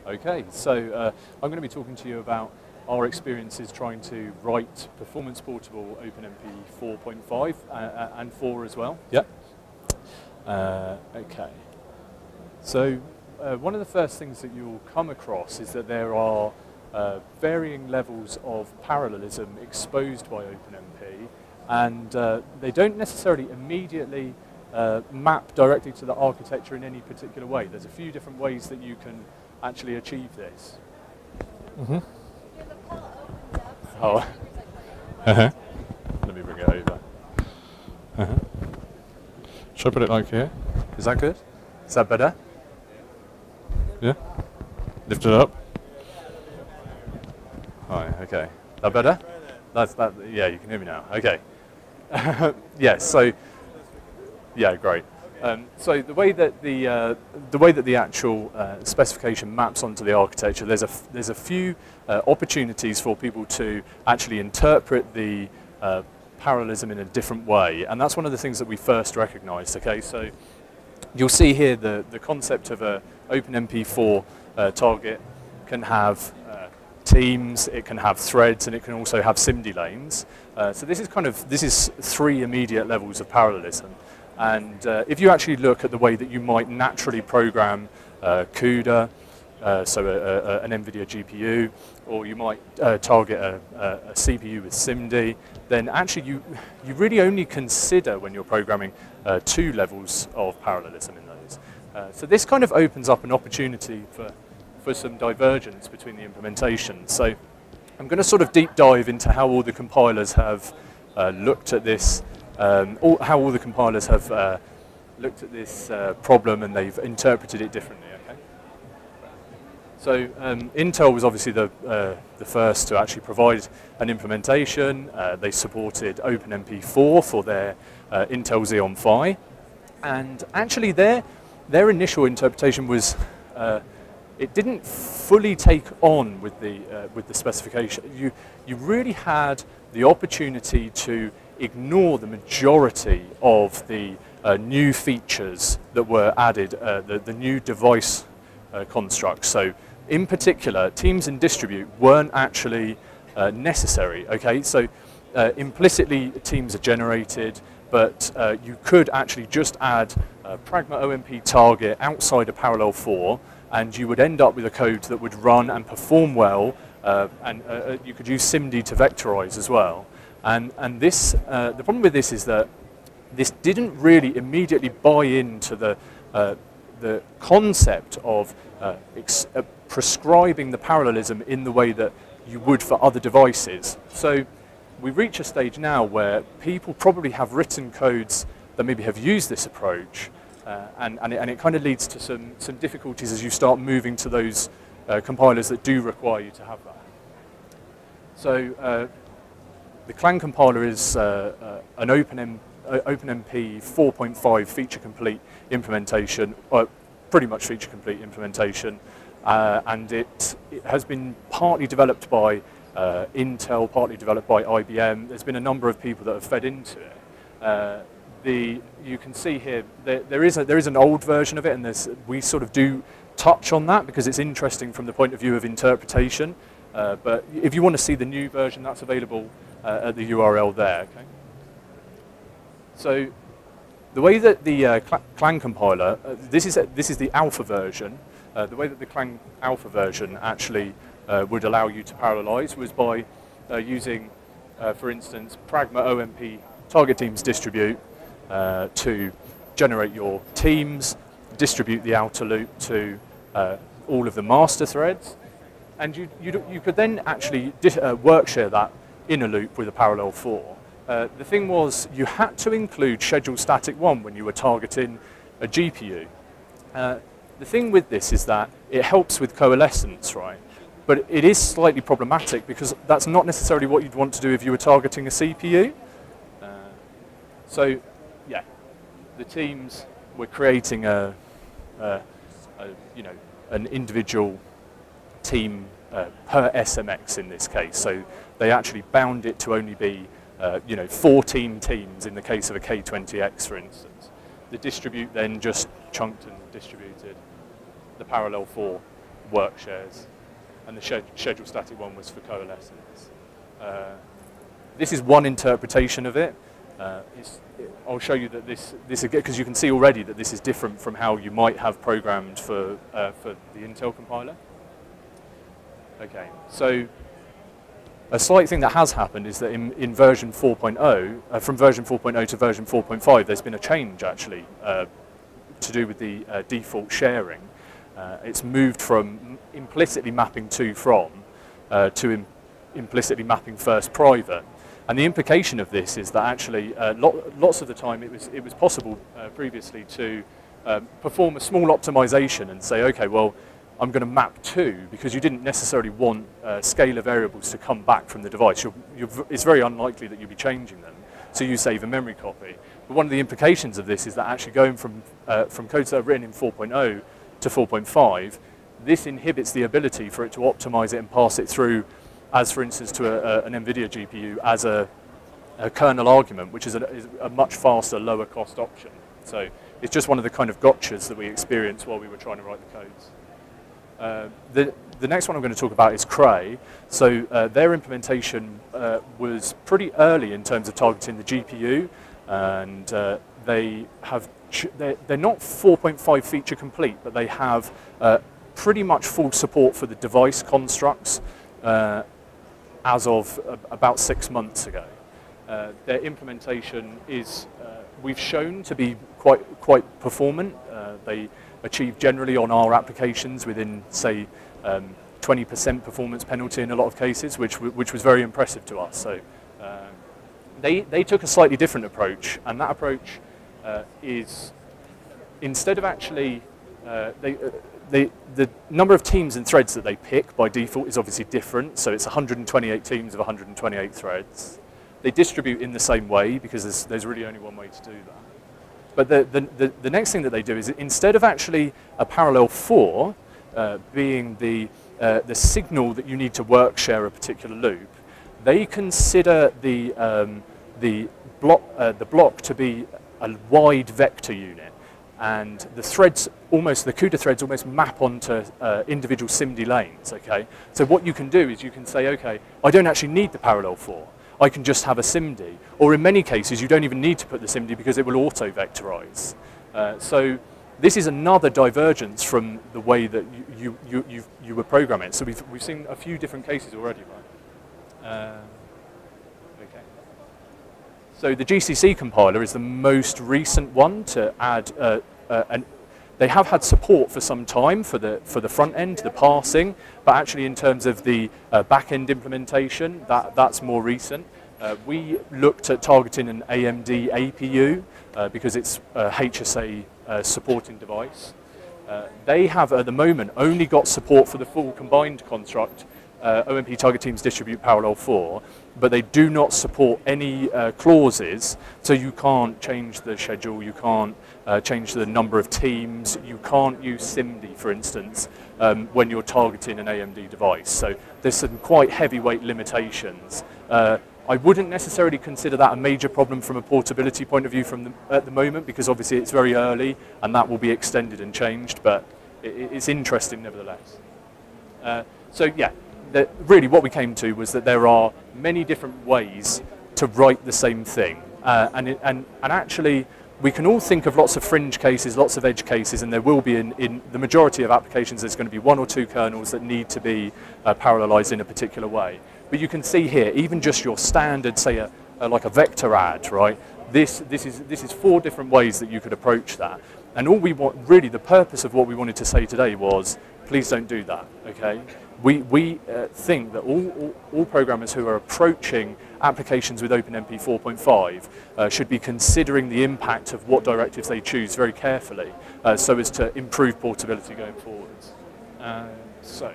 Okay, so I'm going to be talking to you about our experiences trying to write performance portable OpenMP 4.5 and 4 as well. Yep. Okay. So one of the first things that you'll come across is that there are varying levels of parallelism exposed by OpenMP, and they don't necessarily immediately map directly to the architecture in any particular way. There's a few different ways that you can actually achieve this. Mm-hmm. Oh. Uh-huh. Let me bring it over. Uh-huh. Should I put it like here? Is that good? Is that better? Yeah. Lift it up. Right, okay. That better? That's that. Yeah, you can hear me now. Okay. Yeah. So. Yeah, great. So the way that the actual specification maps onto the architecture, there's a few opportunities for people to actually interpret the parallelism in a different way, and that's one of the things that we first recognised. Okay, so you'll see here the concept of a OpenMP 4 target can have teams, it can have threads, and it can also have SIMD lanes. So this is three immediate levels of parallelism. And if you actually look at the way that you might naturally program CUDA, so an NVIDIA GPU, or you might target a CPU with SIMD, then actually you really only consider when you're programming two levels of parallelism in those. So this kind of opens up an opportunity for some divergence between the implementations. So I'm going to sort of deep dive into how all the compilers have looked at this. How all the compilers have looked at this problem and they've interpreted it differently. Okay. So Intel was obviously the first to actually provide an implementation. They supported OpenMP 4 for their Intel Xeon Phi, and actually their initial interpretation was it didn't fully take on with the specification. You really had the opportunity to ignore the majority of the new features that were added, the new device constructs. So in particular, teams and distribute weren't actually necessary. Okay, so implicitly teams are generated, but you could actually just add Pragma OMP target outside of Parallel 4, and you would end up with a code that would run and perform well, and you could use SIMD to vectorize as well. And this, the problem with this is that this didn't really immediately buy into the concept of prescribing the parallelism in the way that you would for other devices. So we reach a stage now where people probably have written codes that maybe have used this approach, and it kind of leads to some difficulties as you start moving to those compilers that do require you to have that. So the Clang Compiler is an OpenMP 4.5 feature-complete implementation, pretty much feature-complete implementation, and it has been partly developed by Intel, partly developed by IBM. There's been a number of people that have fed into it. You can see here there is an old version of it, and we sort of do touch on that because it's interesting from the point of view of interpretation. But if you want to see the new version, that's available at the URL there. Okay. So the way that the Clang compiler, this is the alpha version. The way that the Clang alpha version actually would allow you to parallelize was by using, for instance, Pragma OMP target teams distribute to generate your teams, distribute the outer loop to all of the master threads, and you could then actually work share that in a loop with a Parallel 4. The thing was, you had to include schedule static 1 when you were targeting a GPU. The thing with this is that it helps with coalescence, right? But it is slightly problematic because that's not necessarily what you'd want to do if you were targeting a CPU. So, yeah, the teams were creating an individual team per SMX in this case. So they actually bound it to only be 14 teams in the case of a K20X, for instance. The distribute then just chunked and distributed the Parallel 4 work shares, and the schedule static one was for coalescence. This is one interpretation of it. I'll show you that this because you can see already that this is different from how you might have programmed for the Intel compiler. Okay, so a slight thing that has happened is that in version 4.0, from version 4.0 to version 4.5, there's been a change actually to do with the default sharing. It's moved from implicitly mapping to from to implicitly mapping first private. And the implication of this is that actually lots of the time it was possible previously to perform a small optimization and say, okay, well, I'm going to map to, because you didn't necessarily want scalar variables to come back from the device. It's very unlikely that you'll be changing them, so you save a memory copy. But one of the implications of this is that actually going from codes that are written in 4.0 to 4.5, this inhibits the ability for it to optimize it and pass it through, as for instance to an NVIDIA GPU, as a kernel argument, which is a much faster, lower cost option. So it's just one of the kind of gotchas that we experienced while we were trying to write the codes. The next one I'm going to talk about is Cray. So their implementation was pretty early in terms of targeting the GPU, and they're not 4.5 feature complete, but they have pretty much full support for the device constructs as of about 6 months ago. Their implementation is, we've shown to be quite performant. They achieve generally on our applications within, say, 20% performance penalty in a lot of cases, which was very impressive to us. So they took a slightly different approach, and that approach is, instead of actually, the number of teams and threads that they pick by default is obviously different, so it's 128 teams of 128 threads. They distribute in the same way because there's really only one way to do that. But the next thing that they do is, instead of actually a parallel 4 being the signal that you need to work share a particular loop, they consider the block to be a wide vector unit, and the threads the CUDA threads almost map onto individual SIMD lanes. Okay, so what you can do is you can say, okay, I don't actually need the parallel 4. I can just have a SIMD, or in many cases you don't even need to put the SIMD because it will auto-vectorize. So this is another divergence from the way that you would program it. So we've seen a few different cases already, right? Okay. So the GCC compiler is the most recent one to add, and they have had support for some time for the front end, the parsing, but actually in terms of the back end implementation, that's more recent. We looked at targeting an AMD APU because it's a HSA supporting device. They have at the moment only got support for the full combined construct. OMP target teams distribute parallel 4, but they do not support any clauses, so you can't change the schedule, you can't change the number of teams, you can't use SIMD, for instance, when you're targeting an AMD device. So there's some quite heavyweight limitations. I wouldn't necessarily consider that a major problem from a portability point of view at the moment, because obviously it's very early and that will be extended and changed, but it's interesting nevertheless. So yeah. Really what we came to was that there are many different ways to write the same thing. And actually, we can all think of lots of fringe cases, lots of edge cases, and there will be in the majority of applications, there's going to be 1 or 2 kernels that need to be parallelized in a particular way. But you can see here, even just your standard, say, like a vector add, right? This is 4 different ways that you could approach that. And all we want, really the purpose of what we wanted to say today was, please don't do that, okay? We think that all programmers who are approaching applications with OpenMP 4.5 should be considering the impact of what directives they choose very carefully so as to improve portability going forwards. So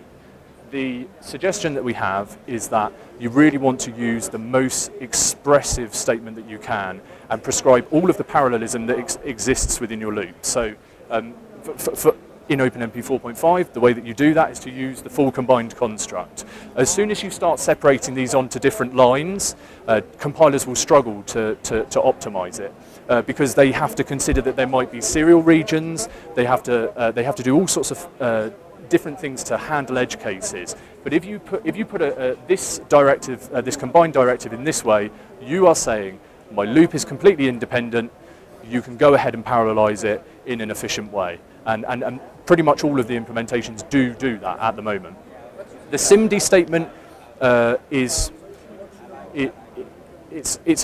the suggestion that we have is that you really want to use the most expressive statement that you can and prescribe all of the parallelism that exists within your loop. So in OpenMP 4.5, the way that you do that is to use the full combined construct. As soon as you start separating these onto different lines, compilers will struggle to optimize it because they have to consider that there might be serial regions, they have to do all sorts of different things to handle edge cases. But if you put this directive, this combined directive in this way, you are saying my loop is completely independent. You can go ahead and parallelize it in an efficient way, and pretty much all of the implementations do that at the moment. The SIMD statement it's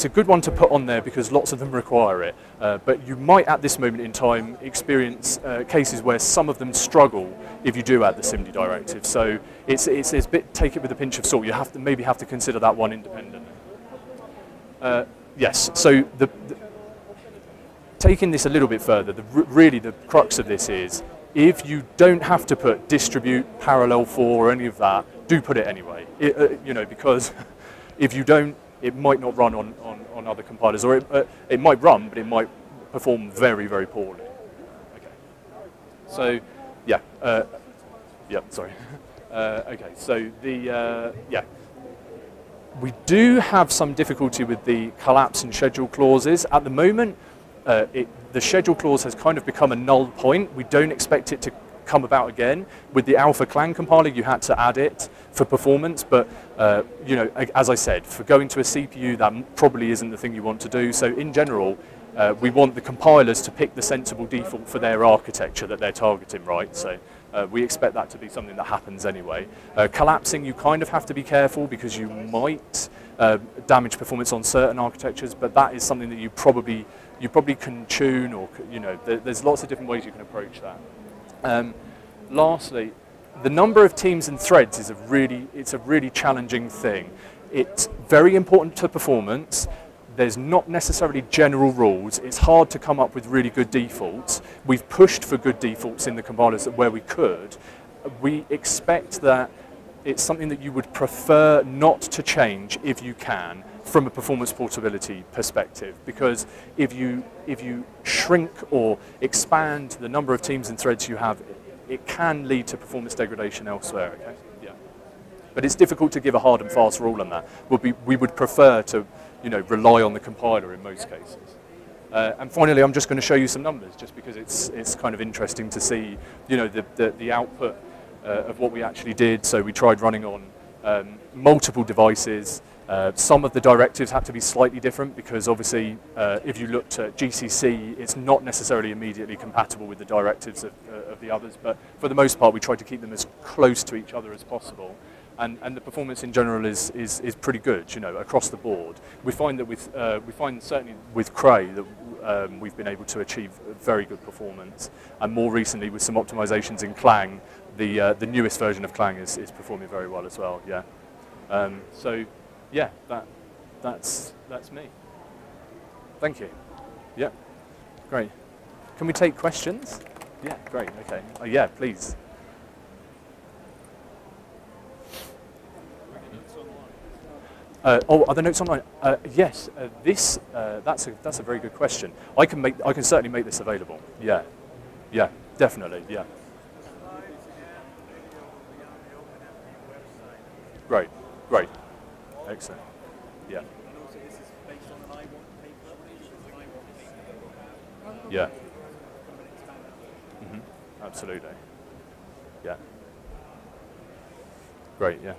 a good one to put on there because lots of them require it. But you might at this moment in time experience cases where some of them struggle if you do add the SIMD directive. So it's a bit, take it with a pinch of salt. You have to maybe have to consider that one independently. Yes. So taking this a little bit further, really the crux of this is, if you don't have to put distribute, parallel for, or any of that, do put it anyway. You know, because if you don't, it might not run on other compilers, or it might run, but it might perform very, very poorly. Okay. So, yeah. Yeah. Sorry. Okay. So yeah. We do have some difficulty with the collapse and schedule clauses. At the moment, the schedule clause has kind of become a null point. We don't expect it to come about again. With the alpha Clang compiler, you had to add it for performance, but you know, as I said, for going to a CPU, that probably isn't the thing you want to do. So in general, we want the compilers to pick the sensible default for their architecture that they're targeting, right? So we expect that to be something that happens anyway. Collapsing, you kind of have to be careful because you might damage performance on certain architectures, but that is something that you probably can tune, or you know, there's lots of different ways you can approach that. Lastly, the number of teams and threads is a really challenging thing. It's very important to performance. There's not necessarily general rules. It's hard to come up with really good defaults. We've pushed for good defaults in the compilers where we could. We expect that it's something that you would prefer not to change if you can, from a performance portability perspective, because if you shrink or expand the number of teams and threads you have, it can lead to performance degradation elsewhere. Okay? Yeah. But it's difficult to give a hard and fast rule on that. We would prefer to, you know, rely on the compiler in most cases. And finally, I'm just going to show you some numbers, just because it's kind of interesting to see, you know, the output of what we actually did. So we tried running on multiple devices. Some of the directives had to be slightly different because obviously if you looked at GCC, it's not necessarily immediately compatible with the directives of the others, but for the most part we tried to keep them as close to each other as possible. And the performance in general is pretty good, you know, across the board. We find that we find certainly with Cray that we've been able to achieve very good performance, and more recently with some optimizations in Clang, the newest version of Clang is performing very well as well. Yeah. So yeah, that's me. Thank you. Yeah, great. Can we take questions? Yeah, great. Okay. Yeah, please. Oh, are the notes online? Yes. That's a very good question. I can certainly make this available. Yeah. Yeah. Definitely. Yeah. Great. Great. Excellent. Yeah. Yeah. Mm-hmm. Absolutely. Yeah. Great. Yeah.